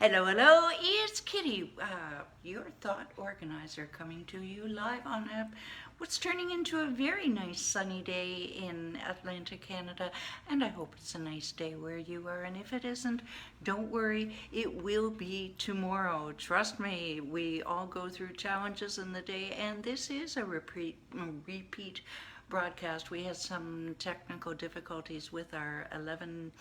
Hello, hello, it's Kitti, your thought organizer, coming to you live on what's turning into a very nice sunny day in Atlanta, Canada, and I hope it's a nice day where you are, and if it isn't, don't worry, it will be tomorrow. Trust me, we all go through challenges in the day, and this is a repeat broadcast. We had some technical difficulties with our 11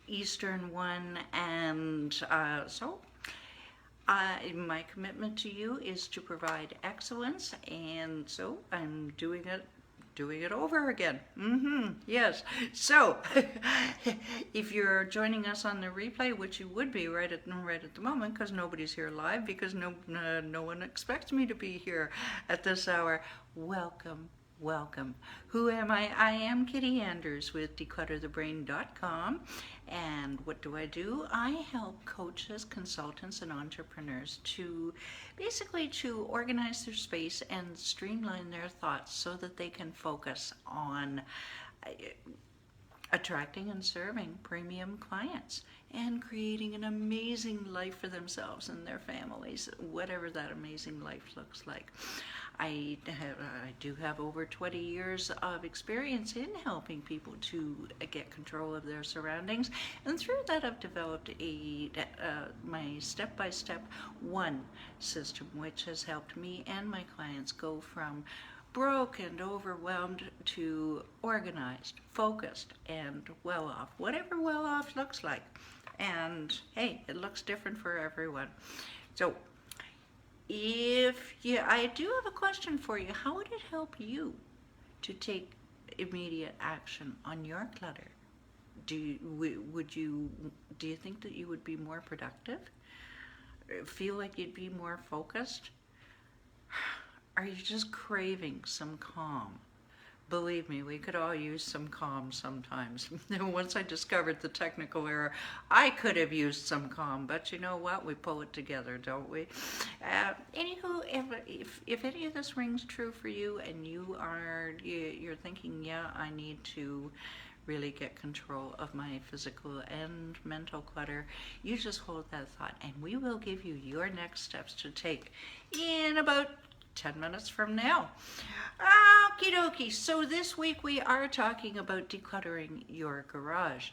Eastern one, and so my commitment to you is to provide excellence, and so I'm doing it over again. Yes. So, if you're joining us on the replay, which you would be right at the moment, because nobody's here live, because no one expects me to be here at this hour, welcome. Welcome. Who am I? I am Kitti Anders with declutterthebrain.com. And what do? I help coaches, consultants, and entrepreneurs to basically to organize their space and streamline their thoughts so that they can focus on attracting and serving premium clients and creating an amazing life for themselves and their families, whatever that amazing life looks like. I do have over 20 years of experience in helping people to get control of their surroundings, and through that I've developed my step-by-step one system, which has helped me and my clients go from broke and overwhelmed to organized, focused, and well off, whatever well off looks like. And hey, it looks different for everyone. So I do have a question for you. How would it help you to take immediate action on your clutter? Do you think that you would be more productive? Feel like you'd be more focused? Are you just craving some calm? Believe me, we could all use some calm sometimes. Once I discovered the technical error, I could have used some calm, but you know what? We pull it together, don't we? Anywho, if any of this rings true for you and you're thinking, yeah, I need to really get control of my physical and mental clutter, you just hold that thought and we will give you your next steps to take in about 10 minutes from now. Okie dokie. So this week we are talking about decluttering your garage.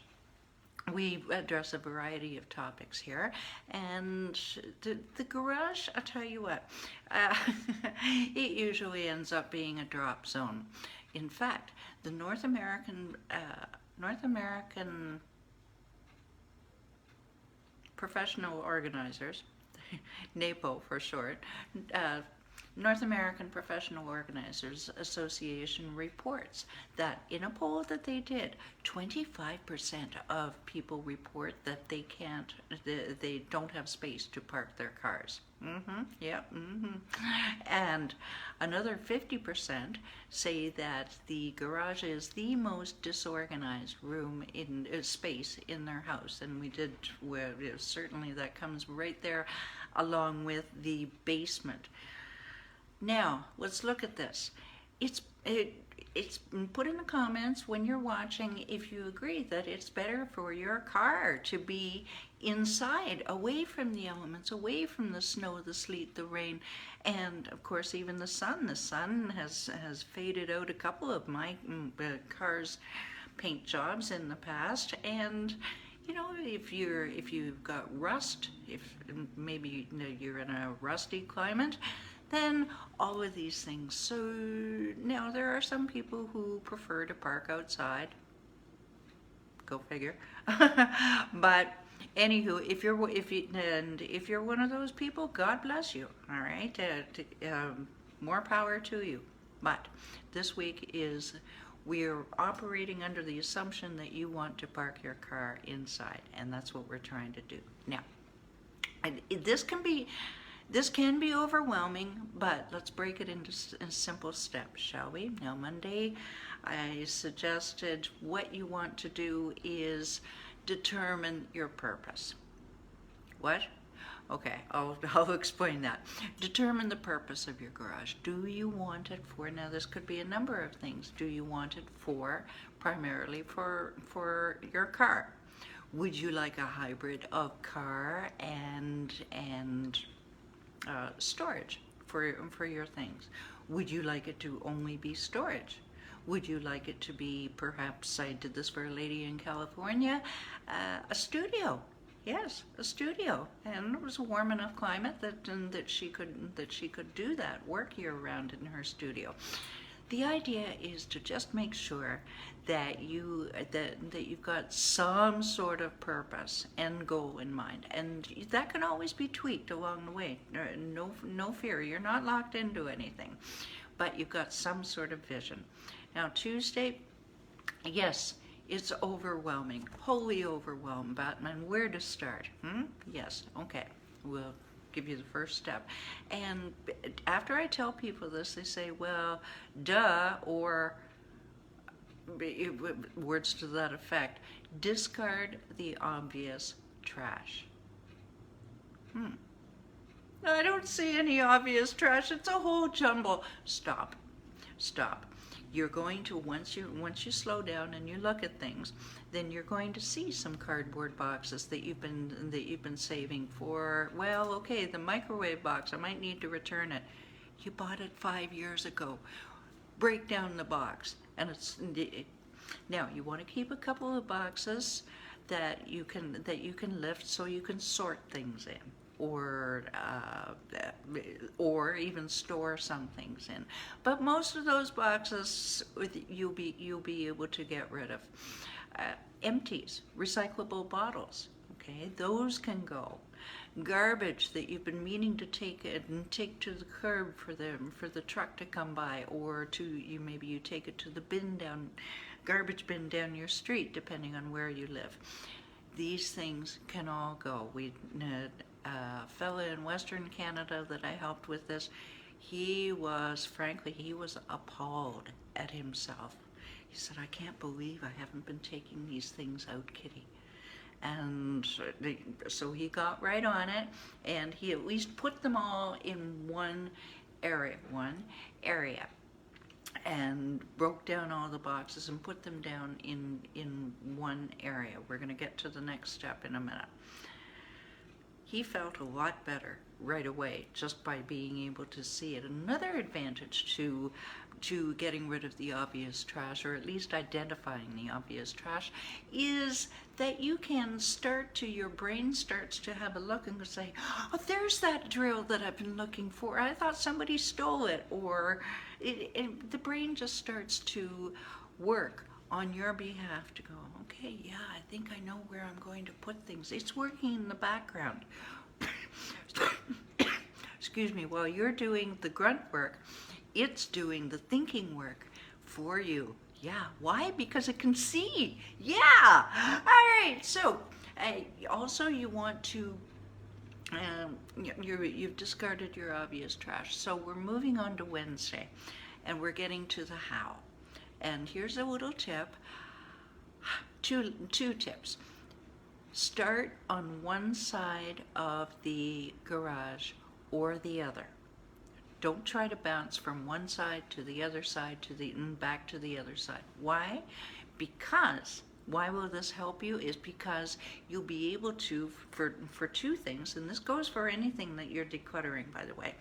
We address a variety of topics here, and the garage, I'll tell you what, it usually ends up being a drop zone. In fact, the North American professional organizers, NAPO for short, North American Professional Organizers Association reports that in a poll that they did, 25% of people report that they don't have space to park their cars. And another 50% say that the garage is the most disorganized space in their house, and certainly that comes right there along with the basement. Now, let's look at this. It's put in the comments when you're watching if you agree that it's better for your car to be inside, away from the elements, away from the snow, the sleet, the rain, and of course even the sun. The sun has faded out a couple of my car's paint jobs in the past, and you know, if you've got rust, if maybe you're in a rusty climate, then all of these things. So now there are some people who prefer to park outside. Go figure. But anywho, if you're one of those people, God bless you. All right, more power to you. But this week we're operating under the assumption that you want to park your car inside, and that's what we're trying to do. Now, this can be overwhelming, but let's break it into simple steps, shall we? Now, Monday, I suggested what you want to do is determine your purpose. What? Okay, I'll explain that. Determine the purpose of your garage. Do you want it for, now this could be a number of things. Do you want it primarily for your car? Would you like a hybrid of car and storage for your things? Would you like it to only be storage? Would you like it to be, perhaps I did this for a lady in California, a studio? Yes, a studio, and it was a warm enough climate that she could do that, work year round in her studio. The idea is to just make sure that you've got some sort of purpose and goal in mind, and that can always be tweaked along the way. No fear, you're not locked into anything, but you've got some sort of vision. Now Tuesday, yes, it's overwhelming, wholly overwhelmed, Batman. Where to start? Yes, okay, we'll give you the first step. And after I tell people this, they say, well, duh, or words to that effect, discard the obvious trash. I don't see any obvious trash. It's a whole jumble. Stop. You're going to, once you slow down and you look at things, then you're going to see some cardboard boxes that you've been saving for. Well, okay, the microwave box, I might need to return it. You bought it 5 years ago. Break down the box, and now you want to keep a couple of boxes that you can lift so you can sort things in, or even store some things in. But most of those boxes you'll be able to get rid of. Empties, recyclable bottles, okay, those can go. Garbage that you've been meaning to take to the curb for the truck to come by, or maybe you take it to the garbage bin down your street, depending on where you live. These things can all go. We had a fella in Western Canada that I helped with this. He was appalled at himself. He said, I can't believe I haven't been taking these things out, Kitti. And so he got right on it, and he at least put them all in one area, and broke down all the boxes and put them down in one area. We're going to get to the next step in a minute. He felt a lot better right away just by being able to see it. Another advantage to getting rid of the obvious trash, or at least identifying the obvious trash, is that your brain starts to have a look and say, oh, there's that drill that I've been looking for. I thought somebody stole it. Or the brain just starts to work on your behalf to go, okay, yeah, I think I know where I'm going to put things. It's working in the background. Excuse me, while you're doing the grunt work, it's doing the thinking work for you. Yeah, why? Because it can see. Yeah, all right. So also you want to, you've discarded your obvious trash. So we're moving on to Wednesday, and we're getting to the how. And here's a little tip, two tips. Start on one side of the garage or the other. Don't try to bounce from one side to the other side and back to the other side. Why? Why will this help you? Is because you'll be able to, for two things, and this goes for anything that you're decluttering, by the way.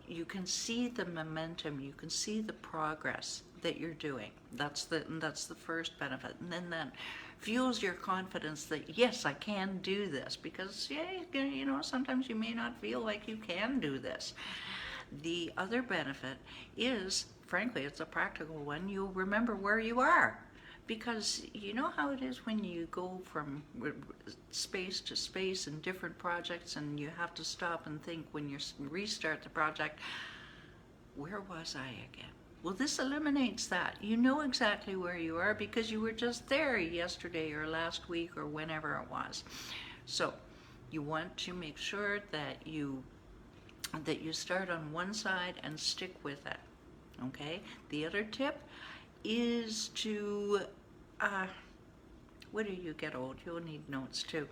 You can see the momentum, you can see the progress that you're doing. That's the first benefit, and then that fuels your confidence that yes, I can do this, because sometimes you may not feel like you can do this. The other benefit is, frankly, it's a practical one. You'll remember where you are. Because you know how it is when you go from space to space in different projects, and you have to stop and think when you restart the project, where was I again? Well, this eliminates that. You know exactly where you are because you were just there yesterday or last week or whenever it was. So you want to make sure that you start on one side and stick with it. Okay? The other tip is to, when you get old, you'll need notes too.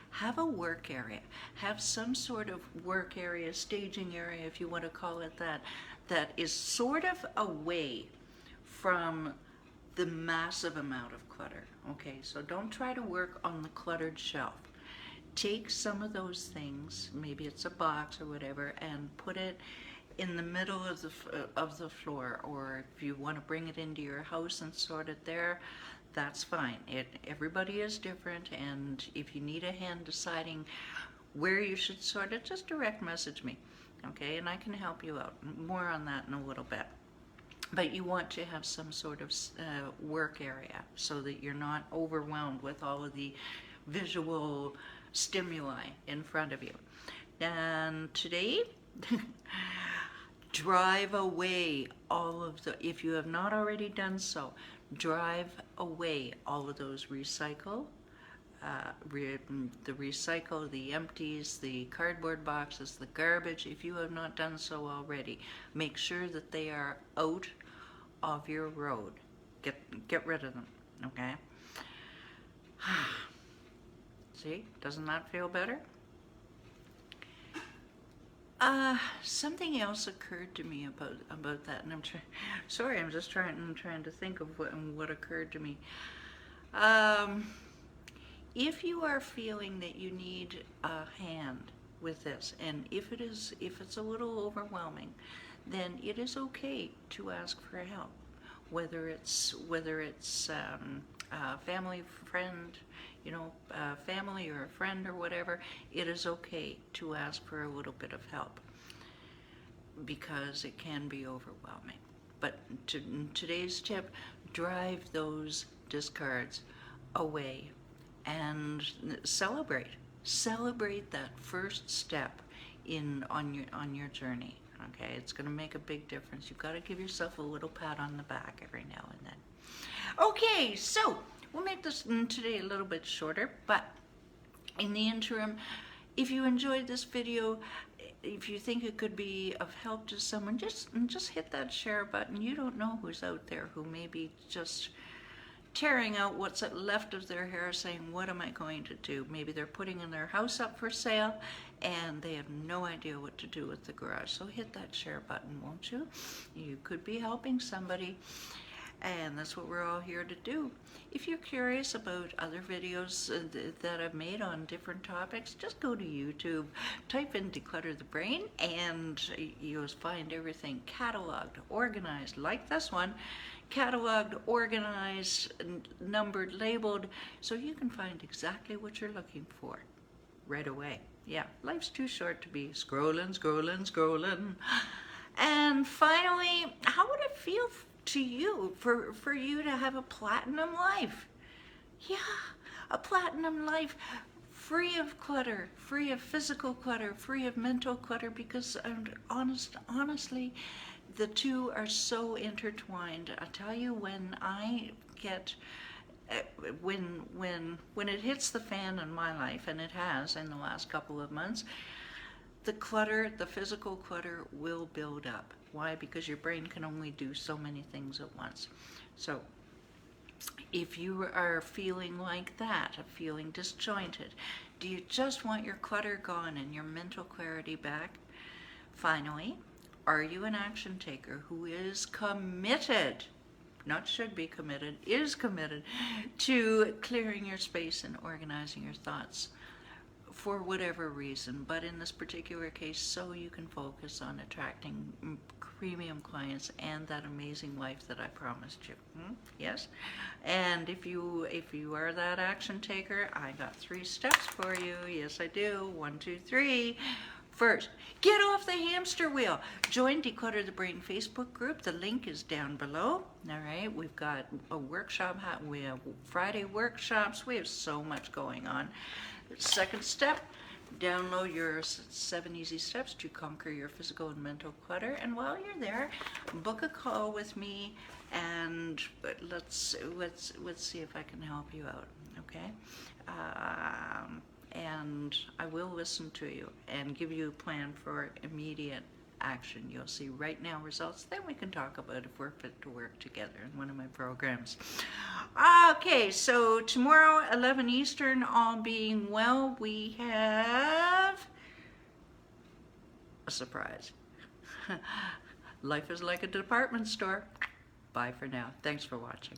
Have a work area. Have some sort of work area, staging area, if you want to call it that, that is sort of away from the massive amount of clutter. Okay, so don't try to work on the cluttered shelf. Take some of those things, maybe it's a box or whatever, and put it in the middle of the floor, or if you want to bring it into your house and sort it there, that's fine. Everybody is different, and if you need a hand deciding where you should sort it, just direct message me, okay? And I can help you out. More on that in a little bit. But you want to have some sort of work area so that you're not overwhelmed with all of the visual stimuli in front of you. And today, drive away all of the, if you have not already done so, drive away all of those the empties, the cardboard boxes, the garbage. If you have not done so already, make sure that they are out of your road. Get rid of them, okay? See, doesn't that feel better? Something else occurred to me about that, and I'm just trying to think of what occurred to me. If you are feeling that you need a hand with this, and if it's a little overwhelming, then it is okay to ask for help. Whether it's a family friend, family or a friend or whatever, it is okay to ask for a little bit of help because it can be overwhelming. But today's tip, drive those discards away and celebrate that first step on your journey. Okay, it's going to make a big difference. You've got to give yourself a little pat on the back every now and then. Okay, so we'll make this today a little bit shorter, but in the interim, if you enjoyed this video, if you think it could be of help to someone, just hit that share button. You don't know who's out there who may be just tearing out what's left of their hair, saying, what am I going to do? Maybe they're putting in their house up for sale and they have no idea what to do with the garage. So hit that share button, won't you? You could be helping somebody, and that's what we're all here to do. If you're curious about other videos that I've made on different topics, just go to YouTube, type in Declutter the Brain, and you'll find everything cataloged, organized, like this one, cataloged, organized, numbered, labeled, so you can find exactly what you're looking for right away. Yeah, life's too short to be scrolling. And finally, how would it feel to you for you to have a platinum life? Yeah, a platinum life free of clutter, free of physical clutter, free of mental clutter, because honestly, the two are so intertwined. I tell you, when I get when it hits the fan in my life, and it has in the last couple of months, the clutter, the physical clutter, will build up. Why? Because your brain can only do so many things at once. So if you are feeling like that, feeling disjointed, do you just want your clutter gone and your mental clarity back? Finally, are you an action taker who is committed, not should be committed, is committed to clearing your space and organizing your thoughts for whatever reason, but in this particular case, so you can focus on attracting premium clients and that amazing life that I promised you? Yes? And if you are that action taker, I got 3 steps for you. Yes, I do. 1, 2, 3. First, get off the hamster wheel. Join Declutter the Brain Facebook group. The link is down below. All right, we've got a workshop. We have Friday workshops. We have so much going on. Second step, download your 7 easy steps to conquer your physical and mental clutter. And while you're there, book a call with me, and let's see if I can help you out. Okay. And I will listen to you and give you a plan for immediate action. You'll see right now results, then we can talk about if we're fit to work together in one of my programs. Okay, so tomorrow, 11 Eastern, all being well, we have a surprise. Life is like a department store. Bye for now. Thanks for watching.